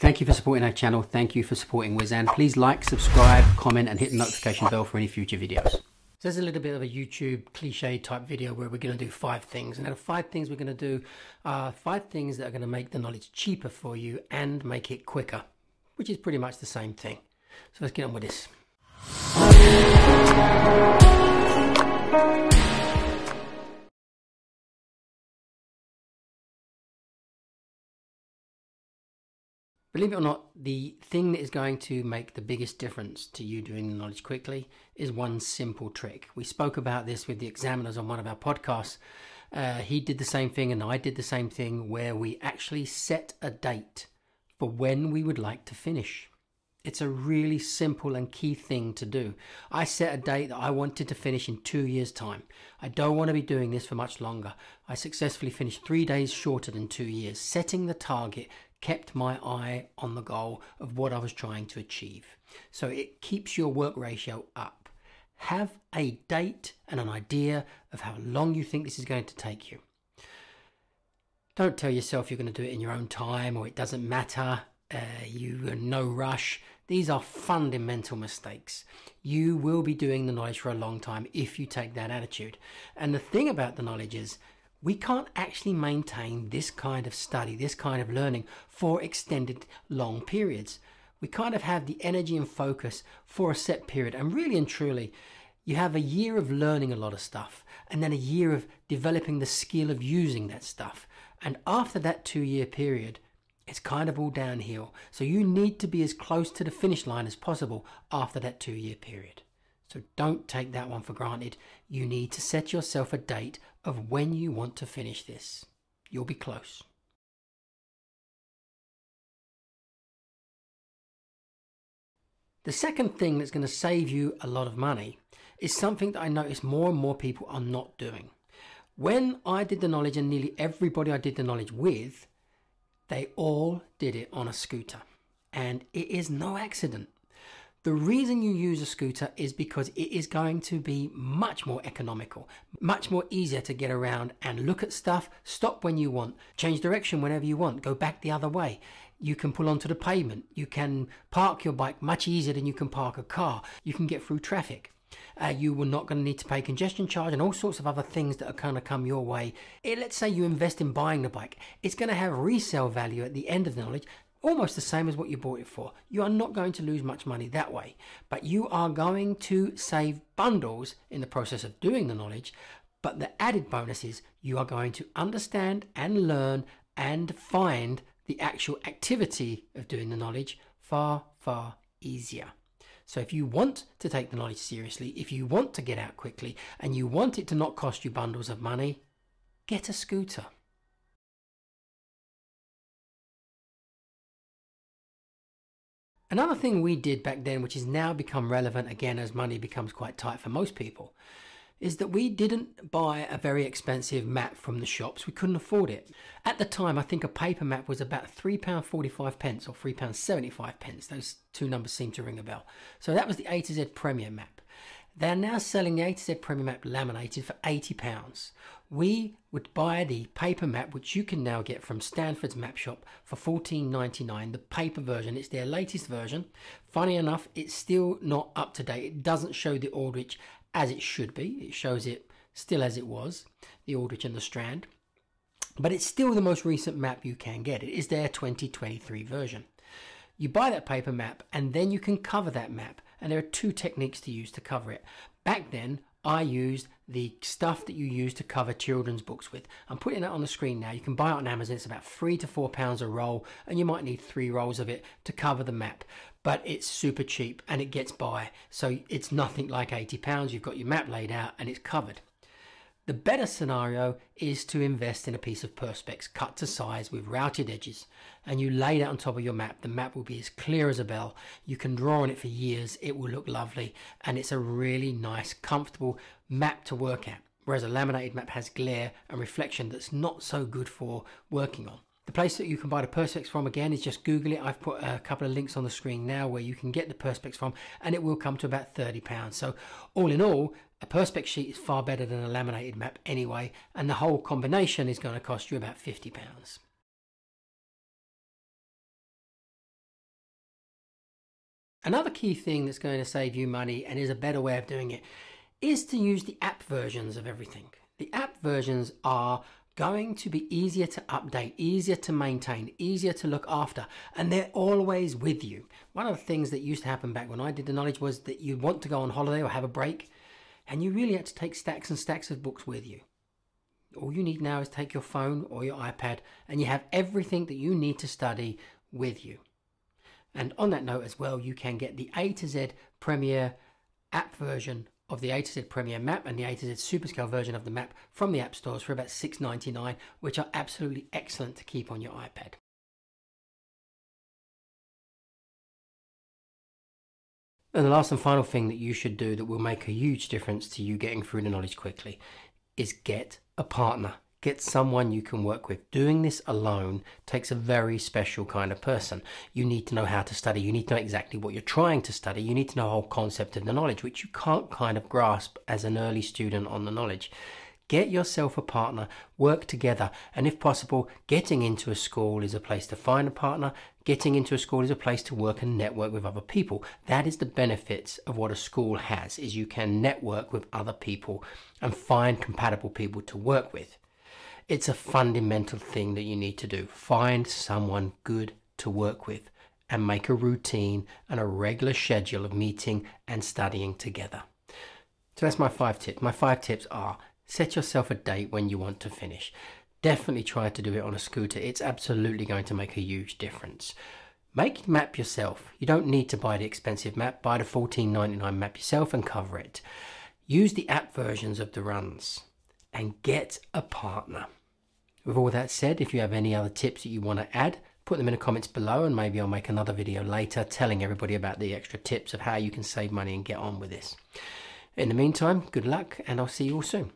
Thank you for supporting our channel. Thank you for supporting Wizan. Please like, subscribe, comment, and hit the notification bell for any future videos. So there's a little bit of a YouTube cliche type video where we're going to do 5 things. And out of 5 things we're going to do, 5 things that are going to make the knowledge cheaper for you and make it quicker, which is pretty much the same thing. So let's get on with this. Believe it or not, the thing that is going to make the biggest difference to you doing the knowledge quickly is one simple trick. We spoke about this with the examiners on one of our podcasts. He did the same thing and I did the same thing, where we actually set a date for when we would like to finish. It's a really simple and key thing to do. I set a date that I wanted to finish in 2 years' time. I don't want to be doing this for much longer. I successfully finished 3 days shorter than 2 years. Setting the target kept my eye on the goal of what I was trying to achieve. So it keeps your work ratio up. Have a date and an idea of how long you think this is going to take you. Don't tell yourself you're going to do it in your own time or it doesn't matter. You are no rush. These are fundamental mistakes. You will be doing the knowledge for a long time if you take that attitude. And the thing about the knowledge is, we can't actually maintain this kind of study, this kind of learning for extended long periods. We kind of have the energy and focus for a set period. And really and truly, you have a year of learning a lot of stuff and then a year of developing the skill of using that stuff. And after that 2-year period, it's kind of all downhill. So you need to be as close to the finish line as possible after that 2-year period. So don't take that one for granted. You need to set yourself a date of when you want to finish this. You'll be close. The second thing that's going to save you a lot of money is something that I notice more and more people are not doing. When I did the knowledge, and nearly everybody I did the knowledge with, they all did it on a scooter. And it is no accident. The reason you use a scooter is because it is going to be much more economical, much more easier to get around and look at stuff, stop when you want, change direction whenever you want, go back the other way. You can pull onto the pavement. You can park your bike much easier than you can park a car. You can get through traffic. You are not going to need to pay congestion charge and all sorts of other things that are going to come your way. Let's say you invest in buying the bike. It's going to have resale value at the end of the knowledge, almost the same as what you bought it for. You are not going to lose much money that way, but you are going to save bundles in the process of doing the knowledge. But the added bonus is you are going to understand and learn and find the actual activity of doing the knowledge far, far easier. So if you want to take the knowledge seriously, if you want to get out quickly, and you want it to not cost you bundles of money, get a scooter. Another thing we did back then, which has now become relevant again as money becomes quite tight for most people, is that we didn't buy a very expensive map from the shops. We couldn't afford it. At the time, I think a paper map was about £3.45 or £3.75. Those two numbers seem to ring a bell. So that was the A to Z Premier map. They're now selling the A to Z Premier map laminated for £80. We would buy the paper map, which you can now get from Stanford's Map Shop for $14.99, the paper version. It's their latest version. Funny enough, it's still not up to date. It doesn't show the Aldrich as it should be. It shows it still as it was, the Aldrich and the Strand. But it's still the most recent map you can get. It is their 2023 version. You buy that paper map and then you can cover that map. And there are 2 techniques to use to cover it. Back then, I used the stuff that you use to cover children's books with. I'm putting that on the screen now. You can buy it on Amazon. It's about £3 to £4 a roll, and you might need 3 rolls of it to cover the map. But it's super cheap and it gets by. So it's nothing like £80. You've got your map laid out and it's covered. The better scenario is to invest in a piece of Perspex cut to size with routed edges, and you lay that on top of your map. The map will be as clear as a bell. You can draw on it for years. It will look lovely, and it's a really nice, comfortable map to work at, whereas a laminated map has glare and reflection that's not so good for working on. The place that you can buy the Perspex from, again, is just Google it. I've put a couple of links on the screen now where you can get the Perspex from, and it will come to about £30. So all in all, a Perspex sheet is far better than a laminated map anyway, and the whole combination is going to cost you about £50. Another key thing that's going to save you money and is a better way of doing it is to use the app versions of everything. The app versions are going to be easier to update, easier to maintain, easier to look after, and they're always with you. One of the things that used to happen back when I did the knowledge was that you want to go on holiday or have a break, and you really had to take stacks and stacks of books with you. All you need now is take your phone or your iPad, and you have everything that you need to study with you. And on that note as well, you can get the A to Z Premier app version of the A to Z Premier map and the A to Z Superscale version of the map from the app stores for about $6.99, which are absolutely excellent to keep on your iPad. And the last and final thing that you should do that will make a huge difference to you getting through the knowledge quickly is get a partner. Get someone you can work with. Doing this alone takes a very special kind of person. You need to know how to study. You need to know exactly what you're trying to study. You need to know the whole concept of the knowledge, which you can't kind of grasp as an early student on the knowledge. Get yourself a partner, work together, and if possible, getting into a school is a place to find a partner. Getting into a school is a place to work and network with other people. That is the benefits of what a school has, is you can network with other people and find compatible people to work with. It's a fundamental thing that you need to do. Find someone good to work with and make a routine and a regular schedule of meeting and studying together. So that's my 5 tips. My 5 tips are: set yourself a date when you want to finish. Definitely try to do it on a scooter. It's absolutely going to make a huge difference. Make the map yourself. You don't need to buy the expensive map. Buy the $14.99 map yourself and cover it. Use the app versions of the runs and get a partner. With all that said, if you have any other tips that you want to add, put them in the comments below, and maybe I'll make another video later telling everybody about the extra tips of how you can save money and get on with this. In the meantime, good luck, and I'll see you all soon.